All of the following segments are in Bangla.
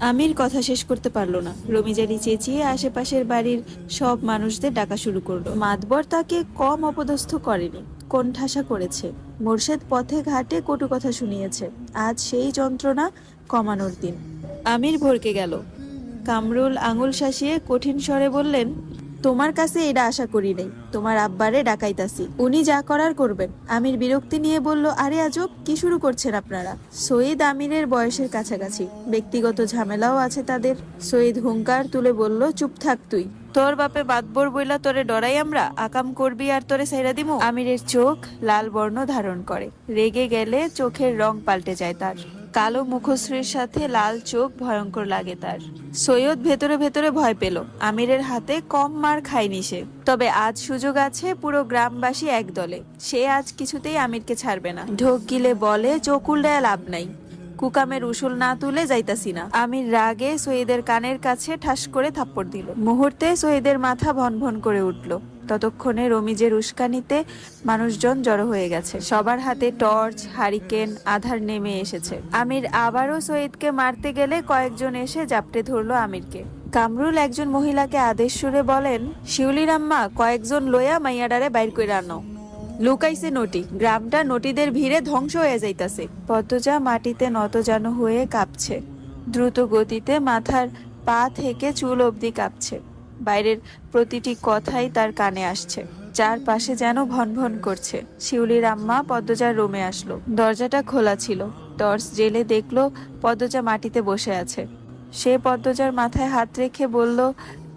আমির কথা শেষ করতে পারলো না। রমিজারি চেঁচিয়ে আশেপাশের বাড়ির সব মানুষদের ডাকা শুরু করলো। মাতবর তাকে কম অপদস্থ করেনি, কোণঠাসা করেছে। মোর্শেদ পথে ঘাটে কটু কথা শুনিয়েছে। আজ সেই যন্ত্রণা কমানোর দিন। আমির ভড়কে গেল। কামরুল আঙুল শাসিয়ে কঠিন স্বরে বললেন, তোমার কাছে এটা আশা করি নাই। তোমার আব্বারে ডাকাইতাছি, উনি যা করার করবেন। আমির বিরক্তি নিয়ে বলল, আরে আজব, কি শুরু করছেন আপনারা? সঈদ আমিরের বয়সের কাছাকাছি, ব্যক্তিগত ঝামেলাও আছে তাদের। সঈদ হুঙ্কার তুলে বলল, চুপ থাক তুই। তোর বাপে বাদবর বইলা তোরে ডরাই আমরা? আকাম করবি আর তোরে সাইরা দিমু? আমিরের চোখ লাল বর্ণ ধারণ করে। রেগে গেলে চোখের রং পাল্টে যায় তার। কালো মুখশ্রীর সাথে লাল চোখ ভয়ঙ্কর লাগে তার। সৈয়দ ভেতরে ভেতরে ভয় পেল। আমিরের হাতে কম মার খায়নি সে। তবে আজ সুযোগ আছে, পুরো গ্রামবাসী এক দলে। সে আজ কিছুতেই আমিরকে ছাড়বে না। ঢোক গিলে বলে, চোখ উল্টায় লাভ নাই। কুকামের উসুল না তুলে যাইতাছি না। আমির রাগে সৈয়দের কানের কাছে ঠাস করে থাপ্পড় দিল। মুহূর্তে সৈয়দের মাথা ভনভন করে উঠল। ততক্ষণে রমিজের উস্কানিতে মানুষজন জড়ো হয়ে গেছে। সবার হাতে টর্চ, হারিকেন, আধার নেমে এসেছে। আমির আবারও সৈয়দকে মারতে গেলে কয়েকজন এসে জাপটে ধরলো আমিরকে। কামরুল একজন মহিলাকে আদেশ সুরে বলেন, শিউলির আম্মা, কয়েকজন লইয়া মাইয়াডারে বাইর কইরা আনো। লুকাইছে নটি, গ্রামটা নটিদের ভিড়ে ধ্বংস হয়ে যাইতাছে। পদ্মজা মাটিতে নতজানু হয়ে কাঁপছে। দ্রুত গতিতে মাথার পা থেকে চুল অবধি কাঁপছে। বাইরের প্রতিটি কথাই তার কানে আসছে। চারপাশে যেন ভনভন করছে। শিউলির আম্মা পদ্মজার রুমে আসলো। দরজাটা খোলা ছিল। টর্চ জেলে দেখলো পদ্মজা মাটিতে বসে আছে। সে পদ্মজার মাথায় হাত রেখে বলল,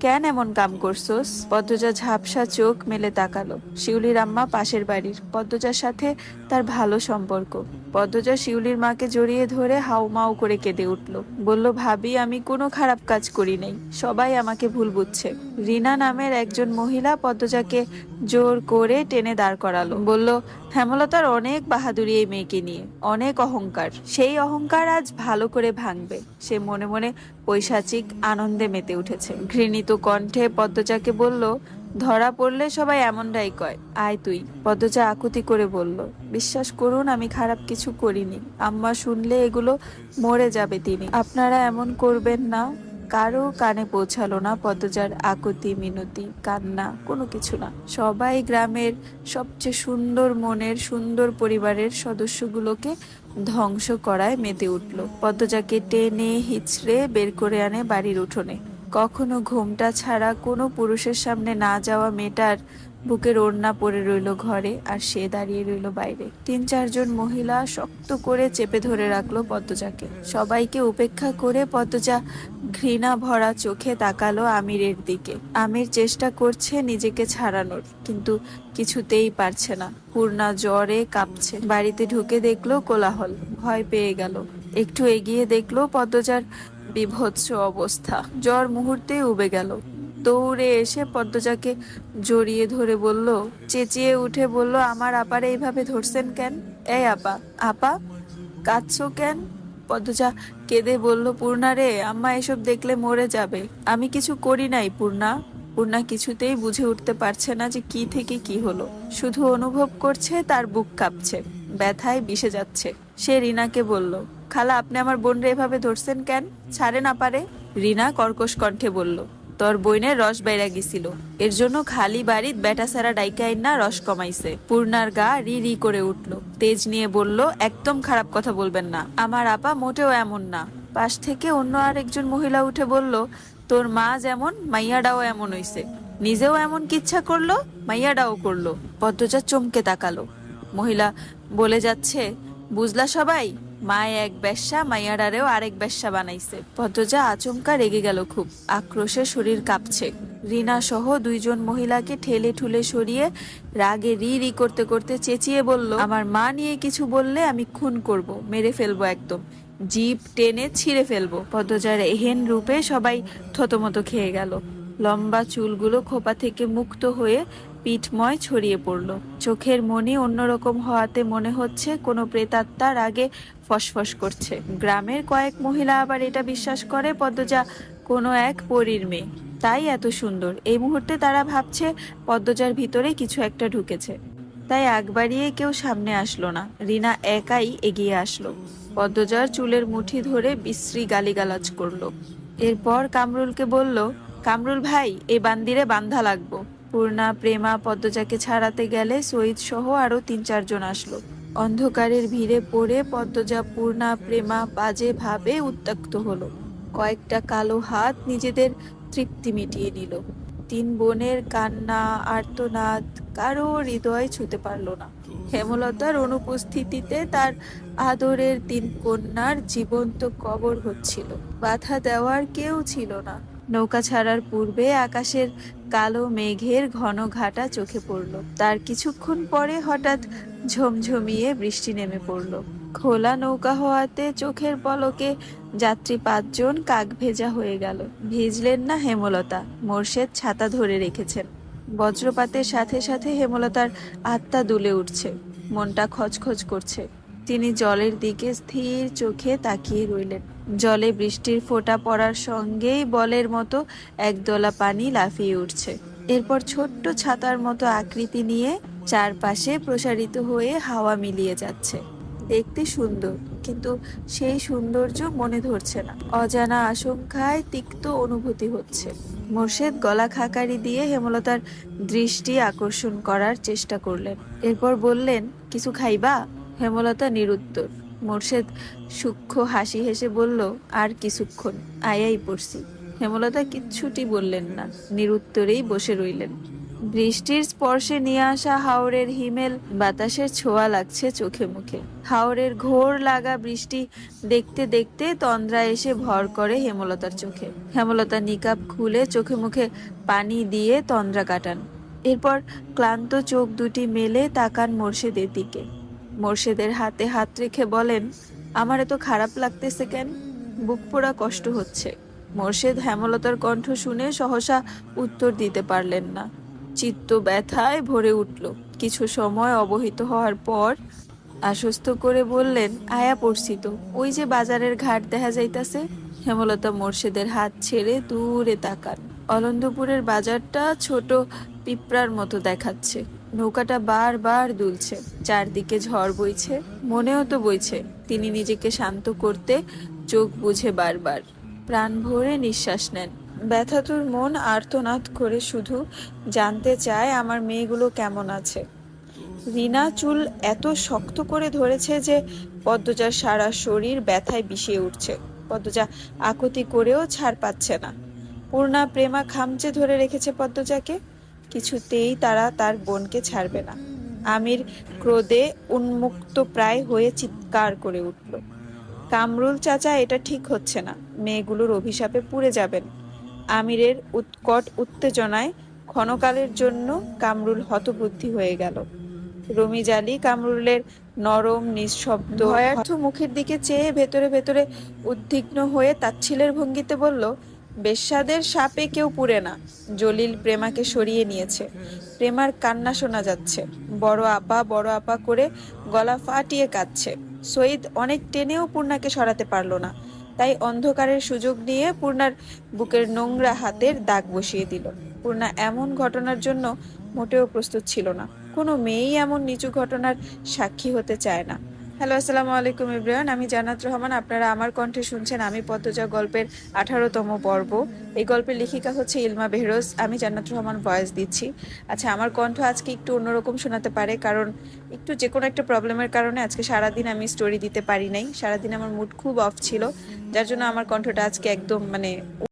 কেন এমন কাম করছোস? পদ্মজা ঝাপসা চোখ মেলে তাকালো। শিউলির আম্মা পাশের বাড়ির। পদ্মজার সাথে তার ভালো সম্পর্ক। পদ্মজা শিউলির মাকে জড়িয়ে ধরে হাউমাউ করে কেঁদে উঠল। বলল, ভাবি, আমি কোনো খারাপ কাজ করি নাই, সবাই আমাকে ভুল বুঝছে। রিনা নামের একজন মহিলা পদ্মজাকে জোর করে টেনে দাঁড় করালো। বলল, হেমলতার অনেক বাহাদুরি এই মেয়েকে নিয়ে, অনেক অহংকার। সেই অহংকার আজ ভালো করে ভাঙবে। সে মনে মনে পৈশাচিক আনন্দে মেতে উঠেছে। ঘৃণিত কণ্ঠে পদ্মজাকে বলল, ধরা পড়লে সবাই এমনটাই কয়, আয় তুই। পদ্মজা আকুতি করে বলল, বিশ্বাস করুন, আমি খারাপ কিছু করিনি। আম্মা শুনলে এগুলো মরে যাবে তিনি। আপনারা এমন করবেন না। কারো কানে পৌঁছালো না পদ্মজার আকুতি, মিনতি, কান্না, কোনো কিছু না। সবাই গ্রামের সবচেয়ে সুন্দর মনের, সুন্দর পরিবারের সদস্যগুলোকে ধ্বংস করায় মেতে উঠল। পদ্মজাকে টেনে হিচড়ে বের করে আনে বাড়ির উঠোনে। কখনো ঘোমটা ছাড়া কোনো পুরুষের সামনে না যাওয়া মেয়েটার বুকের ওড়না পড়ে রইল ঘরে, আর সে দাঁড়িয়ে রইল বাইরে। 3-4 জন মহিলা শক্ত করে চেপে ধরে রাখলো পদ্মজাকে। সবাইকে উপেক্ষা করে পদ্মজা ঘৃণা ভরা চোখে তাকালো আমিরের দিকে। আমির চেষ্টা করছে নিজেকে ছাড়ানোর, কিন্তু কিছুতেই পারছে না। পূর্ণা জ্বরে কাঁপছে। বাড়িতে ঢুকে দেখলো কোলাহল। ভয় পেয়ে গেল। একটু এগিয়ে দেখলো পদ্মজার বিভৎস অবস্থা। জ্বর মুহূর্তেই উবে গেল। দৌড়ে এসে পদ্মজাকে জড়িয়ে ধরে বলল, চেঁচিয়ে উঠে বলল, আমার আপারে এইভাবে ধরছেন কেন? এই আপা, আপা, কাঁদছো কেন? পদ্মজা কেঁদে বলল, পূর্ণা রে, আম্মা এসব দেখলে মরে যাবে। আমি কিছু করি নাই পূর্ণা। পূর্ণা কিছুতেই বুঝে উঠতে পারছে না যে কি থেকে কি হলো। শুধু অনুভব করছে তার বুক কাঁপছে, ব্যথায় বিষে যাচ্ছে। সে রিনাকে বলল, খালা, আপনি আমার বোনরে এভাবে ধরছেন কেন? ছাড়ে না পারে। রিনা কর্কশ কণ্ঠে বলল, তোর বইনের রস বাইরা গেছিল, এর জন্য খালি বাড়িত বেটা সারা ডাইকাইন না রস কমাইছে। পূর্ণার গা রি রি করে উঠল। তেজ নিয়ে বলল, একদম খারাপ কথা বলবেন না, আমার আপা মোটেও এমন না। পাশ থেকে অন্য আরেকজন মহিলা উঠে বলল, তোর মা যেমন, মাইয়াডাও এমন হইছে। নিজেও এমন কিচ্ছা করলো, মাইয়াডাও করলো। পদ্মজা চমকে তাকালো। মহিলা বলে যাচ্ছে, বুঝলা সবাই, মায় এক বেশ্যা, মাইয়াডারেও আরেক বেশ্যা বানাইছে। পদ্মজা আচমকা রেগে গেল খুব। আক্রোশে শরীর কাঁপছে। রিনা সহ 2 জন মহিলাকে ঠেলে ঠুলে সরিয়ে রাগে রি রি করতে করতে চেঁচিয়ে বলল, আমার মা নিয়ে কিছু বললে আমি খুন করব, মেরে ফেলবো, একদম জিভ টেনে ছিঁড়ে ফেলবো। পদ্মজার এহেন রূপে সবাই থতমত খেয়ে গেল। লম্বা চুলগুলো খোপা থেকে মুক্ত হয়ে পিঠময় ছড়িয়ে পড়ল। চোখের মনি অন্যরকম হওয়াতে মনে হচ্ছে কোনো প্রেতাত্মার আগে ফসফস করছে। গ্রামের কয়েক মহিলা আবার এটা বিশ্বাস করে পদ্মজা কোনো এক পরীর মেয়ে, তাই এত সুন্দর। এই মুহূর্তে তারা ভাবছে পদ্মজার ভিতরে কিছু একটা ঢুকেছে। তাই আগ বাড়িয়ে কেউ সামনে আসলো না। রিনা একাই এগিয়ে আসলো। পদ্মজার চুলের মুঠি ধরে বিশ্রী গালিগালাজ করলো। এরপর কামরুলকে বলল, কামরুল ভাই, এই বান্দিরে বান্ধা লাগবো। পূর্ণা, প্রেমা পদ্মজাকে ছাড়াতে গেলে সঈদ সহ আরো 3-4 জন আসলো। অন্ধকারের ভিড়ে পড়ে পদ্মজা, পূর্ণা, প্রেমা বাজে ভাবে উত্ত্যক্ত হলো। কয়েকটা কালো হাত নিজেদের তৃপ্তি মিটিয়ে নিল। 3 বোনের কান্না, আর্তনাদ কারো হৃদয় ছুঁতে পারল না। হেমলতার অনুপস্থিতিতে তার আদরের 3 কন্যার জীবন্ত কবর হচ্ছিল। বাধা দেওয়ার কেউ ছিল না। নৌকা ছাড়ার পূর্বে আকাশের কালো মেঘের ঘন ঘাটা চোখে পড়ল। তার কিছুক্ষণ পরে হঠাৎ ঝমঝমিয়ে বৃষ্টি নেমে পড়ল। খোলা নৌকা হওয়াতে চোখের পলকে যাত্রী 5 জন কাক ভেজা হয়ে গেল। ভিজলেন না হেমলতা, মোর্শেদ ছাতা ধরে রেখেছেন। বজ্রপাতের সাথে সাথে হেমলতার আত্মা দুলে উঠছে, মনটা খচখচ করছে। তিনি জলের দিকে স্থির চোখে তাকিয়ে রইলেন। জলে বৃষ্টির ফোঁটা পড়ার সঙ্গেই বলের মতো একদলা পানি লাফিয়ে উঠছে। এরপর ছোট্ট ছাতার মতো আকৃতি নিয়ে চারপাশে প্রসারিত হয়ে হাওয়া মিলিয়ে যাচ্ছে। দেখতে সুন্দর, কিন্তু সেই সৌন্দর্য মনে ধরছে না। অজানা আশঙ্কায় তিক্ত অনুভূতি হচ্ছে। মোর্শেদ গলা খাকারি দিয়ে হেমলতার দৃষ্টি আকর্ষণ করার চেষ্টা করলেন। এরপর বললেন, কিছু খাইবা? হেমলতা নিরুত্তর। মোর্শেদ সূক্ষ্ম হাসি হেসে বলল, আর কিছুক্ষণ, আয়াই পড়ছি। হেমলতা কিচ্ছুটি বললেন না, নিরুত্তরেই বসে রইলেন। বৃষ্টির স্পর্শে নিয়ে আসা হাওরের হিমেল বাতাসের ছোঁয়া লাগছে চোখে মুখে। হাওরের ঘোর লাগা বৃষ্টি দেখতে দেখতে তন্দ্রা এসে ভর করে হেমলতার চোখে। হেমলতা নিকাব খুলে চোখে মুখে পানি দিয়ে তন্দ্রা কাটান। এরপর ক্লান্ত চোখ দুটি মেলে তাকান মোর্শেদের দিকে। মোর্শেদের হাতে হাত রেখে বলেন, আমার এত খারাপ লাগতেছে কেন? বুক পোড়া কষ্ট হচ্ছে। মোর্শেদ হেমলতার কণ্ঠ শুনে সহসা উত্তর দিতে পারলেন না। চিত্ত ব্যথায় ভরে উঠল। কিছু সময় অবহিত হওয়ার পর আশ্বস্ত করে বললেন, আয়া পড়ছি তো, ওই যে বাজারের ঘাট দেখা যাইতাছে। হেমলতা মোর্শেদের হাত ছেড়ে দূরে তাকান। অলন্দপুরের বাজারটা ছোট পিঁপড়ার মতো দেখাচ্ছে। নৌকাটা বারবার দুলছে, চারদিকে ঝড় বইছে, মনেও তো বইছে। তিনি নিজেকে শান্ত করতে চোখ বুঝে বারবার প্রাণ ভরে নিঃশ্বাস নেন। ব্যথাতুর মন আর্তনাদ করে শুধু জানতে চায়, আমার মেয়েগুলো কেমন আছে। রিনা চুল এত শক্ত করে ধরেছে যে পদ্মজার সারা শরীর ব্যথায় বিষিয়ে উঠছে। পদ্মজা আকুতি করেও ছাড় পাচ্ছে না। পূর্ণা, প্রেমা খামচে ধরে রেখেছে পদ্মজাকে। কিছুতেই তারা তার বোনকে ছাড়বে না। আমির ক্রোধে উন্মুক্ত প্রায় হয়ে চিৎকার করে উঠল, কামরুল চাচা, এটা ঠিক হচ্ছে না। মেয়েগুলোর অভিশাপে পুড়ে যাবেন। আমিরের উৎকট উত্তেজনায় ক্ষণকালের জন্য কামরুল হতবুদ্ধি হয়ে গেল। রমিজ আলী কামরুলের নরম নিঃশব্দ ভয়ার্থ মুখের দিকে চেয়ে ভেতরে ভেতরে উদ্বিগ্ন হয়ে তাচ্ছিলের ভঙ্গিতে বলল, বেশ্যাদের সাপে কেউ পুড়ে না। জলিল প্রেমাকে সরিয়ে নিয়েছে। প্রেমার কান্না শোনা যাচ্ছে। বড় আপা করে গলা ফাটিয়ে কাঁদছে। সঈদ অনেক টেনেও পূর্ণাকে সরাতে পারল না, তাই অন্ধকারের সুযোগ নিয়ে পূর্ণার বুকের নোংরা হাতের দাগ বসিয়ে দিল। পূর্ণা এমন ঘটনার জন্য মোটেও প্রস্তুত ছিল না। কোনো মেয়েই এমন নিচু ঘটনার সাক্ষী হতে চায় না। হ্যালো, আসসালামু আলাইকুম এভরিওয়ান, আমি জান্নাত রহমান। আপনারা আমার কণ্ঠে শুনছেন আমি পদ্মজা গল্পের 18তম পর্ব। এই গল্পের লেখিকা হচ্ছে ইলমা বেহরোজ। আমি জান্নাত রহমান ভয়েস দিচ্ছি। আচ্ছা, আমার কণ্ঠ আজকে একটু অন্যরকম শোনাতে পারে, কারণ একটু যে কোনো একটা প্রবলেমের কারণে আজকে সারাদিন আমি স্টোরি দিতে পারি নাই। সারাদিন আমার মুড খুব অফ ছিল, যার জন্য আমার কণ্ঠটা আজকে একদম